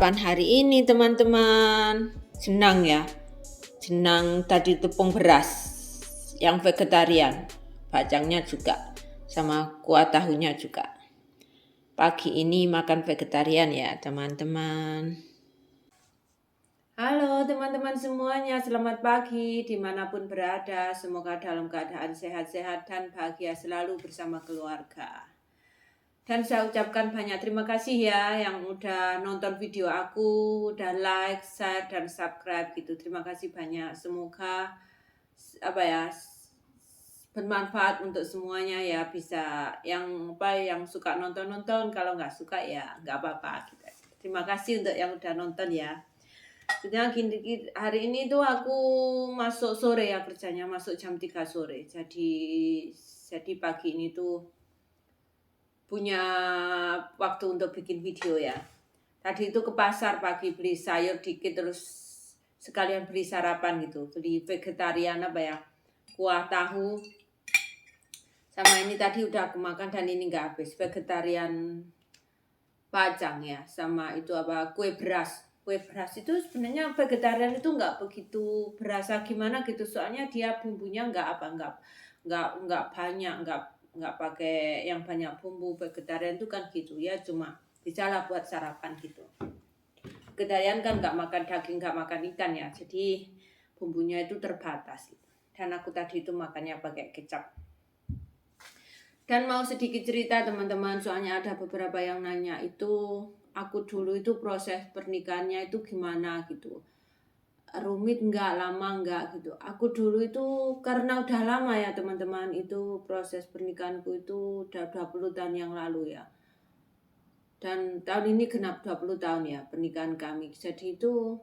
sarapan hari ini teman-teman. Senang ya. Senang tadi tepung beras yang vegetarian. Bacangnya juga sama kuah tahunya juga. Pagi ini makan vegetarian ya teman-teman. Halo teman-teman semuanya, selamat pagi dimanapun berada. Semoga dalam keadaan sehat-sehat dan bahagia selalu bersama keluarga. Dan saya ucapkan banyak terima kasih ya yang udah nonton video aku, udah like, share, dan subscribe gitu. Terima kasih banyak. Semoga bermanfaat untuk semuanya ya. Bisa yang suka nonton, kalau nggak suka ya nggak apa-apa gitu. Terima kasih untuk yang udah nonton ya. Jadi hari ini tuh aku masuk sore ya kerjanya, masuk jam 3 sore. Jadi pagi ini tuh punya waktu untuk bikin video ya. Tadi itu ke pasar pagi beli sayur dikit, terus sekalian beli sarapan gitu. Beli vegetarian kuah tahu. Sama ini tadi udah aku makan dan ini nggak habis. Vegetarian bacang ya, sama itu kue beras. Kue beras itu sebenarnya vegetarian itu nggak begitu berasa gimana gitu. Soalnya dia bumbunya nggak banyak, nggak pakai yang banyak bumbu. Vegetarian itu kan gitu ya, cuma bisa lah buat sarapan gitu. Vegetarian kan nggak makan daging, nggak makan ikan ya, jadi bumbunya itu terbatas gitu. Dan aku tadi itu makannya pakai kecap. Dan mau sedikit cerita teman-teman, soalnya ada beberapa yang nanya itu aku dulu itu proses pernikahannya itu gimana gitu. Rumit enggak, lama enggak gitu. Aku dulu itu karena udah lama ya teman-teman, itu proses pernikahanku itu udah 20 tahun yang lalu ya. Dan tahun ini genap 20 tahun ya pernikahan kami. Jadi itu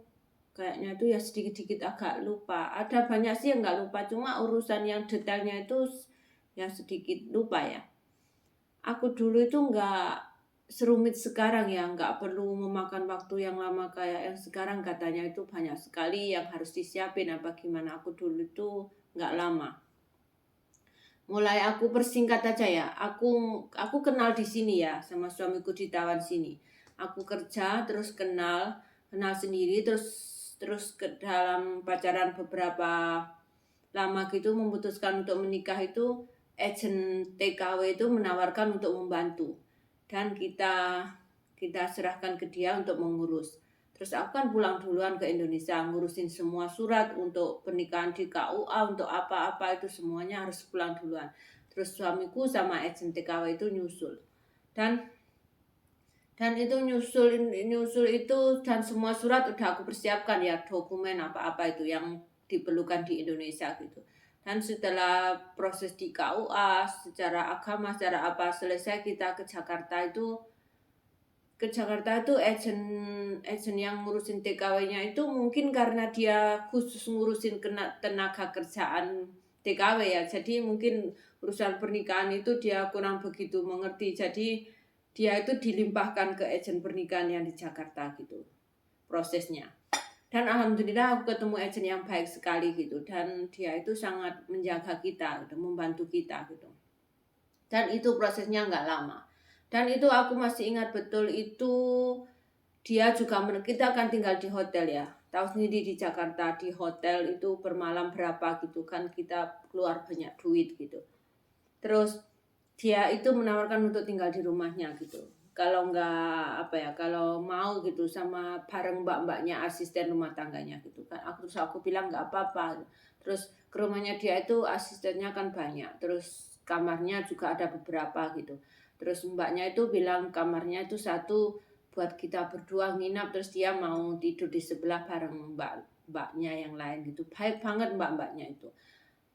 kayaknya itu ya sedikit-sedikit agak lupa. Ada banyak sih yang enggak lupa, cuma urusan yang detailnya itu ya sedikit lupa ya. Aku dulu itu enggak serumit sekarang ya, nggak perlu memakan waktu yang lama kayak yang sekarang. Katanya itu banyak sekali yang harus disiapin apa gimana. Aku dulu itu nggak lama. Mulai aku persingkat aja ya, aku kenal di sini ya sama suamiku di Taiwan sini. Aku kerja terus kenal sendiri, terus ke dalam pacaran beberapa lama gitu memutuskan untuk menikah. Itu agen TKW itu menawarkan untuk membantu, dan kita serahkan ke dia untuk mengurus. Terus aku kan pulang duluan ke Indonesia, ngurusin semua surat untuk pernikahan di KUA, untuk apa-apa itu semuanya harus pulang duluan. Terus suamiku sama agen TKW itu nyusul. Dan itu nyusul itu, dan semua surat udah aku persiapkan ya, dokumen apa-apa itu yang diperlukan di Indonesia gitu. Dan setelah proses di KUA secara agama, secara apa selesai, kita ke Jakarta itu agen yang ngurusin TKW-nya itu mungkin karena dia khusus ngurusin tenaga kerjaan TKW ya. Jadi mungkin urusan pernikahan itu dia kurang begitu mengerti. Jadi dia itu dilimpahkan ke agen pernikahan yang di Jakarta gitu prosesnya. Dan alhamdulillah aku ketemu agen yang baik sekali gitu, dan dia itu sangat menjaga kita gitu, membantu kita gitu. Dan itu prosesnya nggak lama. Dan itu aku masih ingat betul, itu dia juga kita akan tinggal di hotel ya. Tahu sendiri di Jakarta di hotel itu per malam berapa gitu kan, kita keluar banyak duit gitu. Terus dia itu menawarkan untuk tinggal di rumahnya gitu. Kalau kalau mau gitu sama bareng mbak-mbaknya, asisten rumah tangganya gitu kan. Aku bilang nggak apa-apa. Terus ke rumahnya dia itu asistennya kan banyak. Terus kamarnya juga ada beberapa gitu. Terus mbaknya itu bilang kamarnya itu satu buat kita berdua nginap, terus dia mau tidur di sebelah bareng mbaknya yang lain gitu. Baik banget mbak-mbaknya itu.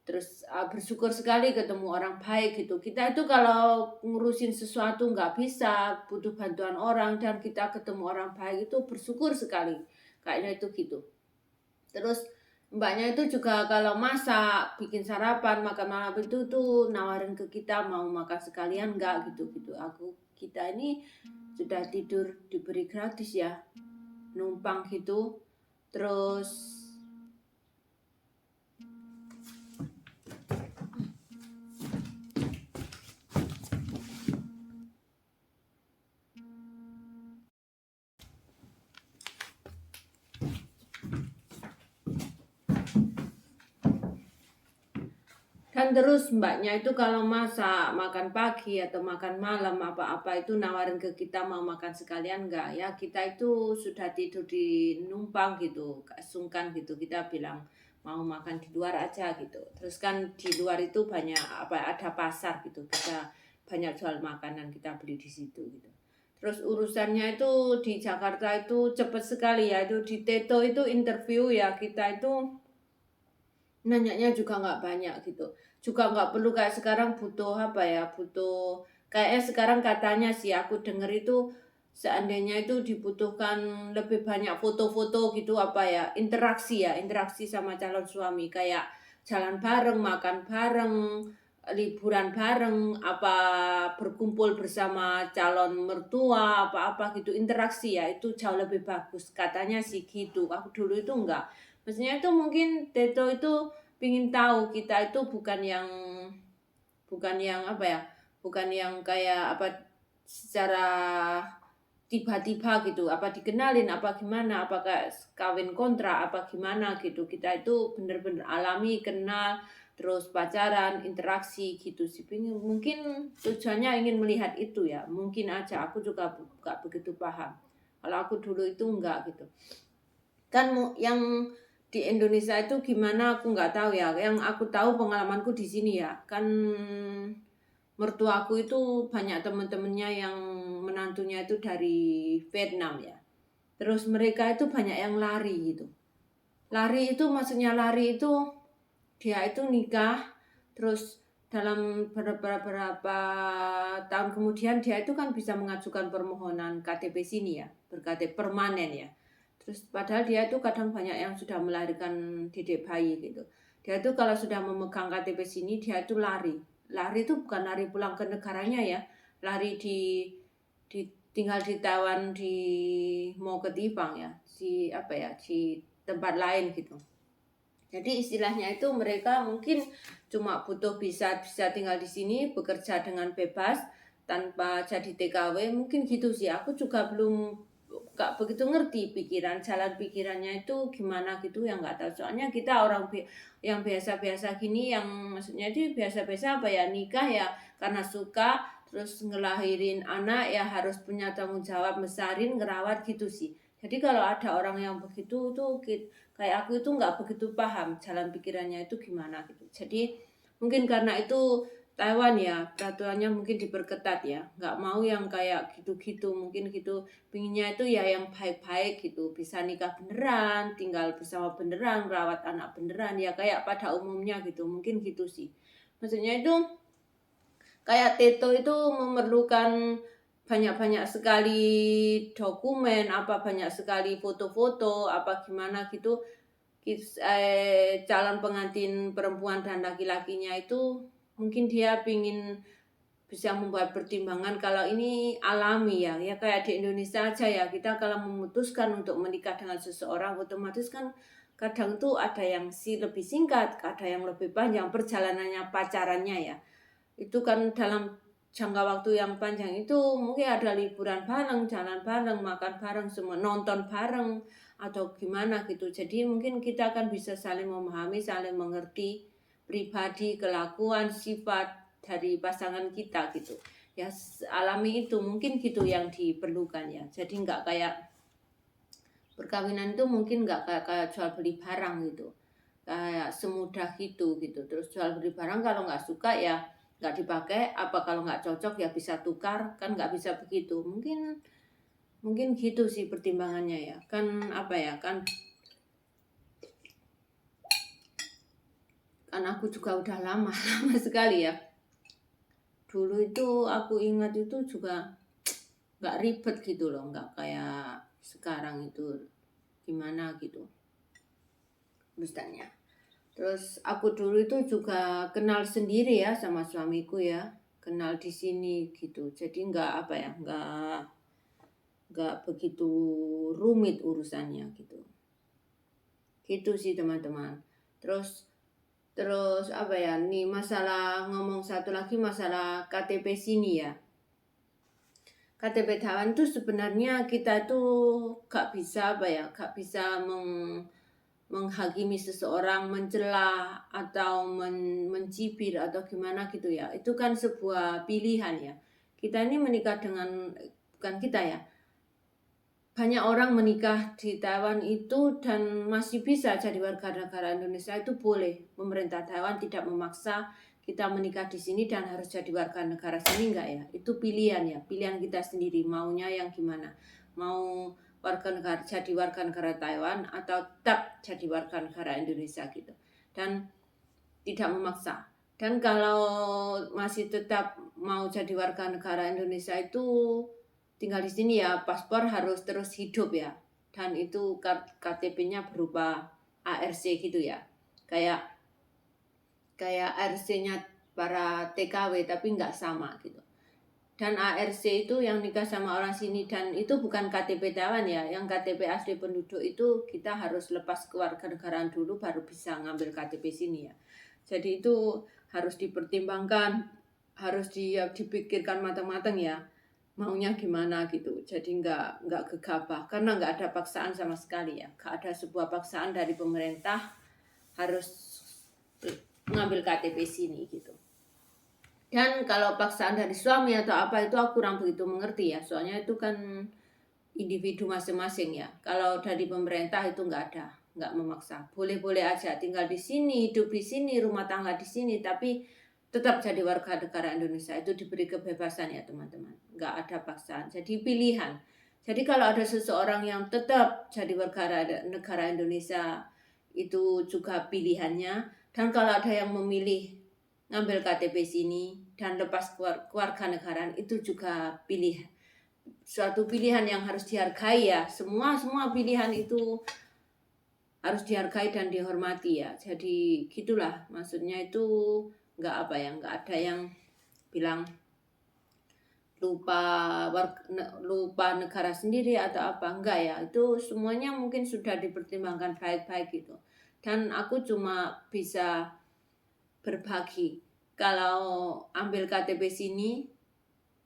Terus bersyukur sekali ketemu orang baik gitu. Kita itu kalau ngurusin sesuatu nggak bisa, butuh bantuan orang, dan kita ketemu orang baik itu bersyukur sekali. Kayaknya itu gitu. Terus mbaknya itu juga kalau masak, bikin sarapan, makan malam itu tuh nawarin ke kita mau makan sekalian nggak gitu. Kita ini sudah tidur diberi gratis ya, numpang gitu. Terus Kan terus mbaknya itu kalau masak, makan pagi atau makan malam apa-apa itu nawarin ke kita mau makan sekalian enggak ya, kita itu sudah tidur di numpang gitu, sungkan gitu, kita bilang mau makan di luar aja gitu. Terus kan di luar itu banyak ada pasar gitu, kita banyak jual makanan, kita beli di situ gitu. Terus urusannya itu di Jakarta itu cepet sekali ya, itu di Teto itu interview ya, kita itu nanyanya juga nggak banyak gitu, juga nggak perlu kayak sekarang butuh butuh kayaknya sekarang katanya sih aku denger itu seandainya itu dibutuhkan lebih banyak foto-foto gitu interaksi sama calon suami kayak jalan bareng, makan bareng, liburan bareng, berkumpul bersama calon mertua apa-apa gitu, interaksi ya itu jauh lebih bagus katanya sih gitu. Aku dulu itu enggak, maksudnya itu mungkin Teto itu pingin tahu kita itu bukan yang bukan yang kayak secara tiba-tiba gitu, dikenalin gimana, apakah kawin kontra gimana gitu. Kita itu bener-bener alami, kenal, terus pacaran, interaksi gitu sih. Mungkin tujuannya ingin melihat itu ya, mungkin aja, aku juga gak begitu paham. Kalau aku dulu itu enggak gitu. Kan yang di Indonesia itu gimana aku nggak tahu ya. Yang aku tahu pengalamanku di sini ya, kan mertuaku itu banyak temen-temennya yang menantunya itu dari Vietnam ya. Terus mereka itu banyak yang lari gitu. Lari itu maksudnya dia itu nikah, terus dalam beberapa tahun kemudian dia itu kan bisa mengajukan permohonan KTP sini ya, berKTP permanen ya. Terus padahal dia itu kadang banyak yang sudah melahirkan didik bayi gitu. Dia itu kalau sudah memegang KTP sini dia itu lari. Lari itu bukan lari pulang ke negaranya ya. Lari di tinggal di Taiwan, mau ke Tipang ya. Di tempat lain gitu. Jadi istilahnya itu mereka mungkin cuma butuh bisa tinggal di sini, bekerja dengan bebas tanpa jadi TKW, mungkin gitu sih. Aku juga belum gak begitu ngerti jalan pikirannya itu gimana gitu, yang nggak tahu. Soalnya kita orang yang biasa-biasa gini, yang maksudnya itu biasa-biasa nikah ya karena suka, terus ngelahirin anak ya harus punya tanggung jawab, besarin, ngerawat gitu sih. Jadi kalau ada orang yang begitu tuh kayak aku itu nggak begitu paham jalan pikirannya itu gimana gitu. Jadi mungkin karena itu Taiwan ya peraturannya mungkin diperketat ya, nggak mau yang kayak gitu-gitu, mungkin gitu, pinginnya itu ya yang baik-baik gitu, bisa nikah beneran, tinggal bersama beneran, rawat anak beneran ya kayak pada umumnya gitu, mungkin gitu sih. Maksudnya itu kayak Teto itu memerlukan banyak-banyak sekali dokumen, banyak sekali foto-foto, gimana gitu. Calon pengantin perempuan dan laki-lakinya itu mungkin dia pingin bisa membuat pertimbangan kalau ini alami ya kayak di Indonesia aja ya, kita kalau memutuskan untuk menikah dengan seseorang otomatis kan kadang tuh ada yang lebih singkat, ada yang lebih panjang perjalanannya pacarannya ya. Itu kan dalam jangka waktu yang panjang itu mungkin ada liburan bareng, jalan bareng, makan bareng, semua nonton bareng atau gimana gitu. Jadi mungkin kita akan bisa saling memahami, saling mengerti pribadi, kelakuan, sifat dari pasangan kita gitu. Ya alami itu mungkin gitu yang diperlukan ya. Jadi nggak kayak perkawinan itu mungkin nggak kayak jual beli barang gitu. Kayak semudah gitu. Terus jual beli barang kalau nggak suka ya nggak dipakai, kalau nggak cocok ya bisa tukar, kan nggak bisa begitu. Mungkin gitu sih pertimbangannya ya. Kan kan aku juga udah lama sekali ya. Dulu itu aku ingat itu juga nggak ribet gitu loh, nggak kayak sekarang itu gimana gitu urusannya. Terus aku dulu itu juga kenal sendiri ya sama suamiku ya, kenal di sini gitu. Jadi nggak begitu rumit urusannya gitu. Gitu sih teman-teman. Terus nih masalah, ngomong satu lagi masalah KTP sini ya. KTP Taiwan tuh sebenarnya kita tuh gak bisa menghakimi seseorang, mencela atau mencibir atau gimana gitu ya. Itu kan sebuah pilihan ya. Kita ini menikah dengan, bukan kita ya, banyak orang menikah di Taiwan itu dan masih bisa jadi warga negara Indonesia, itu boleh. Pemerintah Taiwan tidak memaksa kita menikah di sini dan harus jadi warga negara sini, enggak ya. Itu pilihan ya, pilihan kita sendiri maunya yang gimana. Mau jadi warga negara Taiwan atau tetap jadi warga negara Indonesia gitu. Dan tidak memaksa. Dan kalau masih tetap mau jadi warga negara Indonesia itu tinggal di sini ya, paspor harus terus hidup ya. Dan itu KTP-nya berupa ARC gitu ya. Kayak ARC-nya para TKW tapi nggak sama gitu. Dan ARC itu yang nikah sama orang sini, dan itu bukan KTP Taiwan ya. Yang KTP asli penduduk itu kita harus lepas kewarganegaraan dulu baru bisa ngambil KTP sini ya. Jadi itu harus dipertimbangkan, harus dipikirkan matang-matang ya, maunya gimana gitu. Jadi nggak gegabah karena nggak ada paksaan sama sekali ya. Nggak ada sebuah paksaan dari pemerintah harus ngambil KTP sini gitu. Dan kalau paksaan dari suami atau apa itu aku kurang begitu mengerti ya, soalnya itu kan individu masing-masing ya. Kalau dari pemerintah itu nggak ada, nggak memaksa. Boleh-boleh aja tinggal di sini, hidup di sini, rumah tangga di sini, tapi tetap jadi warga negara Indonesia. Itu diberi kebebasan ya teman-teman, nggak ada paksaan. Jadi pilihan. Jadi kalau ada seseorang yang tetap jadi warga negara Indonesia, itu juga pilihannya. Dan kalau ada yang memilih ngambil KTP sini dan lepas kewarganegaraan, itu juga suatu pilihan yang harus dihargai ya. Semua pilihan itu harus dihargai dan dihormati ya. Jadi gitulah, maksudnya itu nggak ada yang bilang lupa negara sendiri atau apa, enggak ya. Itu semuanya mungkin sudah dipertimbangkan baik-baik gitu. Dan aku cuma bisa berbagi kalau ambil KTP sini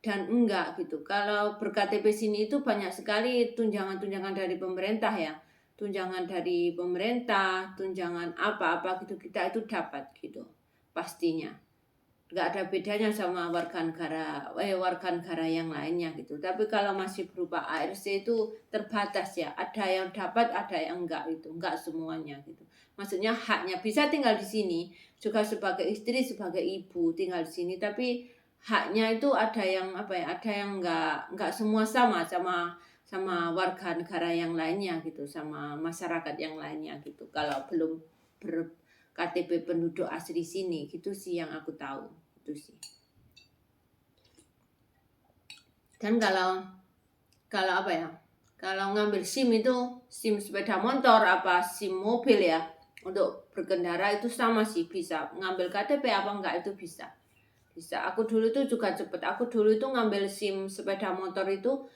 dan enggak gitu. Kalau ber-KTP sini itu banyak sekali tunjangan-tunjangan dari pemerintah ya. Tunjangan dari pemerintah, tunjangan apa-apa gitu kita itu dapat gitu. Pastinya. Enggak ada bedanya sama warga negara yang lainnya gitu. Tapi kalau masih berupa ARC itu terbatas ya. Ada yang dapat, ada yang enggak itu. Enggak semuanya gitu. Maksudnya haknya bisa tinggal di sini juga sebagai istri, sebagai ibu tinggal di sini, tapi haknya itu ada yang ada yang enggak semua sama warga negara yang lainnya gitu, sama masyarakat yang lainnya gitu. Kalau belum KTP penduduk asli sini gitu sih yang aku tahu itu sih. Dan kalau kalau ngambil SIM itu SIM sepeda motor apa SIM mobil ya, untuk berkendara itu sama sih, bisa ngambil KTP apa enggak itu bisa. Aku dulu itu juga cepet. Aku dulu itu ngambil SIM sepeda motor itu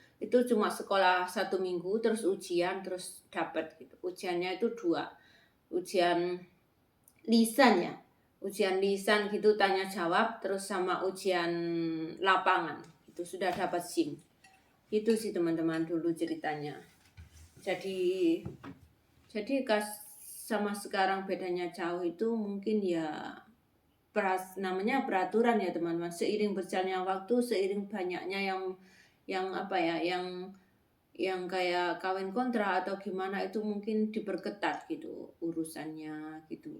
cuma sekolah 1 minggu, terus ujian, terus dapat gitu. Ujiannya itu 2, ujian lisan ya, ujian lisan gitu tanya jawab, terus sama ujian lapangan itu sudah dapat SIM. Itu sih teman-teman dulu ceritanya. Jadi sama sekarang bedanya jauh itu mungkin ya namanya peraturan ya teman-teman. Seiring berjalannya waktu, seiring banyaknya yang kayak kawin kontra atau gimana itu mungkin diperketat gitu urusannya gitu,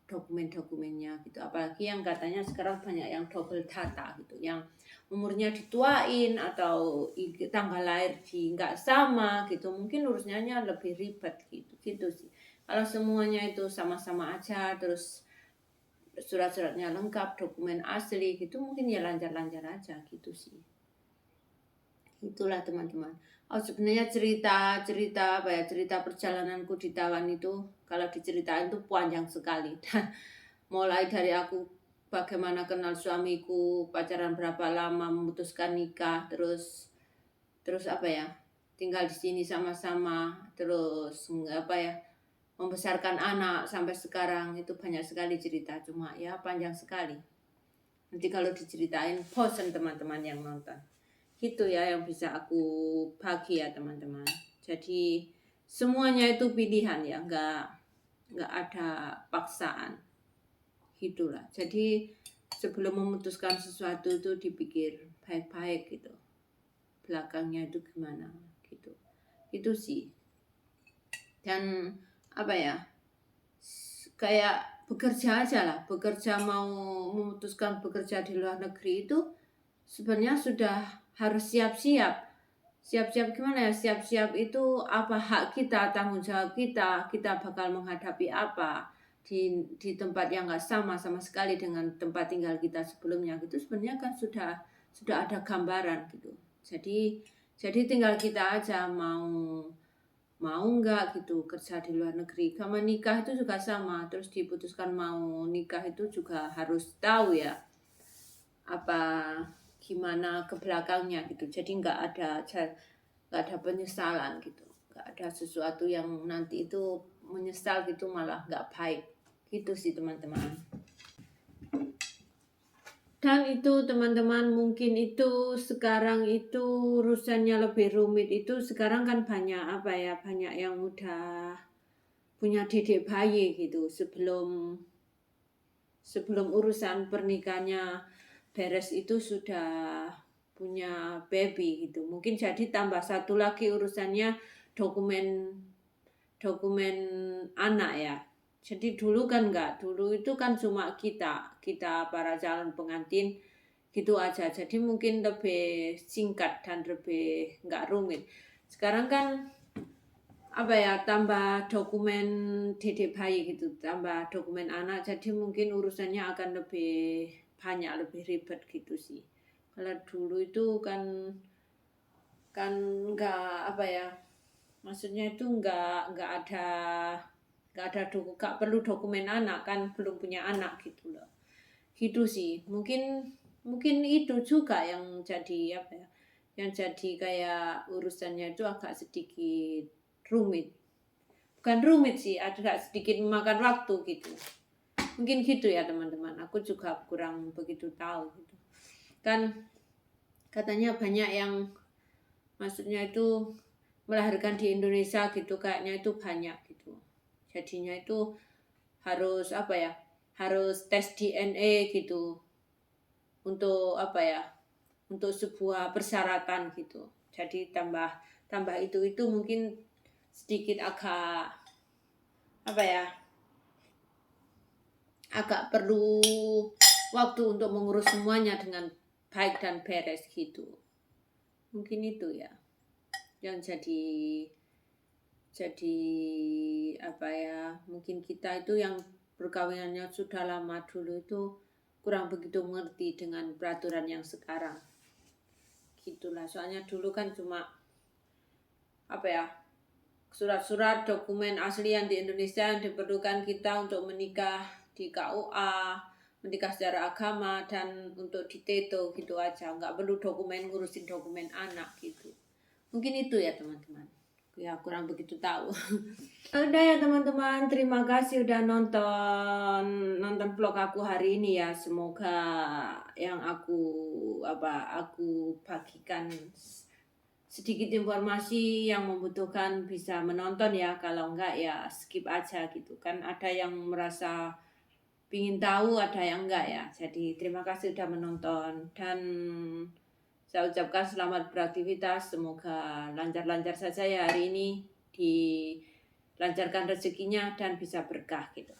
dokumen-dokumennya gitu. Apalagi yang katanya sekarang banyak yang double data gitu, yang umurnya dituain atau tanggal lahir nggak sama gitu, mungkin urusannya lebih ribet gitu sih. Kalau semuanya itu sama-sama aja, terus surat-suratnya lengkap, dokumen asli gitu, mungkin ya lancar-lancar aja gitu sih. Itulah teman-teman. Sebenarnya cerita perjalananku di Taiwan itu kalau diceritain itu panjang sekali. Dan mulai dari aku bagaimana kenal suamiku, pacaran berapa lama, memutuskan nikah, terus tinggal di sini sama-sama, terus membesarkan anak sampai sekarang, itu banyak sekali cerita, cuma ya panjang sekali. Nanti kalau diceritain bosan teman-teman yang nonton. Gitu ya yang bisa aku bagi ya teman-teman. Jadi semuanya itu pilihan ya, nggak ada paksaan, gitulah. Jadi sebelum memutuskan sesuatu itu dipikir baik-baik gitu, belakangnya itu gimana gitu, itu sih. Dan apa ya, kayak bekerja aja lah, mau memutuskan bekerja di luar negeri itu sebenarnya sudah harus siap-siap gimana ya, siap-siap itu apa hak kita, tanggung jawab kita bakal menghadapi apa di tempat yang nggak sama sekali dengan tempat tinggal kita sebelumnya gitu. Sebenarnya kan sudah ada gambaran gitu. Jadi tinggal kita aja mau nggak gitu kerja di luar negeri. Sama nikah itu juga sama, terus diputuskan mau nikah itu juga harus tahu ya apa gimana ke belakangnya gitu. Jadi nggak ada penyesalan gitu, nggak ada sesuatu yang nanti itu menyesal gitu, malah nggak baik gitu sih teman-teman. Dan itu teman-teman, mungkin itu sekarang itu urusannya lebih rumit. Itu sekarang kan banyak banyak yang udah punya dedek bayi gitu sebelum urusan pernikahannya beres itu sudah punya baby gitu. Mungkin jadi tambah satu lagi urusannya dokumen anak ya. Jadi dulu kan enggak, dulu itu kan cuma kita para calon pengantin gitu aja. Jadi mungkin lebih singkat dan lebih enggak rumit. Sekarang kan tambah dokumen dedek bayi gitu, tambah dokumen anak, jadi mungkin urusannya akan lebih banyak, lebih ribet gitu sih. Kalau dulu itu kan enggak maksudnya itu enggak perlu dokumen anak, kan belum punya anak gitu loh. Gitu sih. Mungkin itu juga yang jadi yang jadi kayak urusannya itu agak sedikit rumit. Bukan rumit sih, agak sedikit memakan waktu gitu. Mungkin gitu ya teman-teman. Aku juga kurang begitu tahu gitu. Kan katanya banyak yang maksudnya itu melahirkan di Indonesia gitu, kayaknya itu banyak gitu. Jadinya itu harus harus tes DNA gitu untuk untuk sebuah persyaratan gitu. Jadi tambah itu mungkin sedikit agak agak perlu waktu untuk mengurus semuanya dengan baik dan beres gitu. Mungkin itu ya yang jadi mungkin kita itu yang perkawinannya sudah lama dulu itu kurang begitu mengerti dengan peraturan yang sekarang. Gitulah, soalnya dulu kan cuma surat-surat dokumen asli yang di Indonesia yang diperlukan kita untuk menikah di KUA, menikah secara agama, dan untuk diteto gitu aja, nggak perlu ngurusin dokumen anak gitu. Mungkin itu ya teman-teman, ya kurang begitu tahu. Udah ya teman-teman, terima kasih udah nonton vlog aku hari ini ya. Semoga yang aku bagikan sedikit informasi yang membutuhkan bisa menonton ya. Kalau enggak ya skip aja gitu kan. Ada yang merasa pingin tahu, ada yang enggak ya. Jadi terima kasih udah menonton, dan saya ucapkan selamat beraktivitas. Semoga lancar-lancar saja ya hari ini, dilancarkan rezekinya dan bisa berkah gitu.